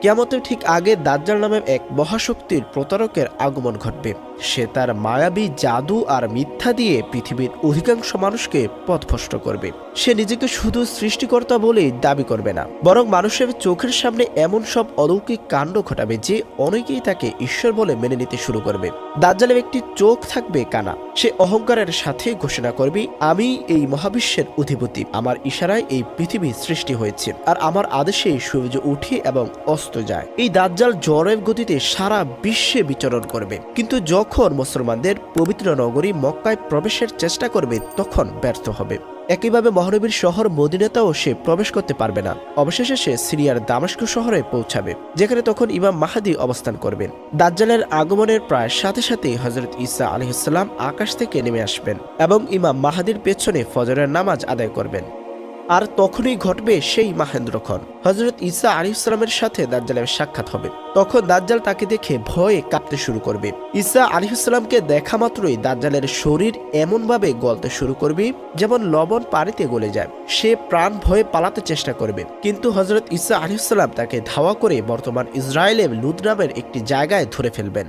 কিয়ামতের ঠিক আগে দাজ্জাল নামে এক মহাশক্তির প্রতারকের আগমন ঘটবে। সে তার মায়াবী জাদু আর মিথ্যা দিয়ে পৃথিবীর অধিকাংশ মানুষকে পথভ্রষ্ট করবে। সে নিজেকে শুধু সৃষ্টিকর্তা বলেই দাবি করবে না, বরং মানুষের চোখের সামনে এমন সব অলৌকিক কাণ্ড ঘটাবে যে অনেকেই তাকে ঈশ্বর বলে মেনে নিতে শুরু করবে। দাজ্জালের একটি চোখ থাকবে কানা। সে অহংকারের সাথে ঘোষণা করবে, আমি এই মহাবিশ্বের অধিপতি, আমার ইশারায় এই পৃথিবী সৃষ্টি হয়েছে, আর আমার আদেশে সূর্য উঠে এবং অস্ত যায়। এই দাজ্জাল ঝড়ের গতিতে সারা বিশ্বে বিচরণ করবে, কিন্তু যখন মুসলমানদের পবিত্র নগরী মক্কায় প্রবেশের চেষ্টা করবে তখন ব্যর্থ হবে। একইভাবে মহানবীর শহর মদিনাতেও সে প্রবেশ করতে পারবে না। অবশেষে সে সিরিয়ার দামেস্ক শহরে পৌঁছাবে, যেখানে তখন ইমাম মাহদী অবস্থান করবেন। দাজ্জালের আগমনের প্রায় সাথে সাথেই হযরত ঈসা আলাইহিস সালাম আকাশ থেকে নেমে আসবেন এবং ইমাম মাহদীর পেছনে ফজরের নামাজ আদায় করবেন। আর তখনই ঘটবে সেই মাহেন্দ্রক্ষণ। হযরত ঈসা আলাইহিস সালামের সাথে দাজ্জালের সাক্ষাৎ হবে। তখন দাজ্জাল তাকে দেখে ভয়ে কাঁপতে শুরু করবে। ঈসা আলাইহিস সালামকে দেখা মাত্রই দাজ্জালের শরীর এমনভাবে গলতে শুরু করবে যেমন লবণ পানিতে গলে যায়। সে প্রাণ ভয়ে পালাতে চেষ্টা করবে, কিন্তু হযরত ঈসা আলাইহিস সালাম তাকে ধাওয়া করে বর্তমান ইসরায়েলের লুদ নামের একটি জায়গায় ধরে ফেলবেন।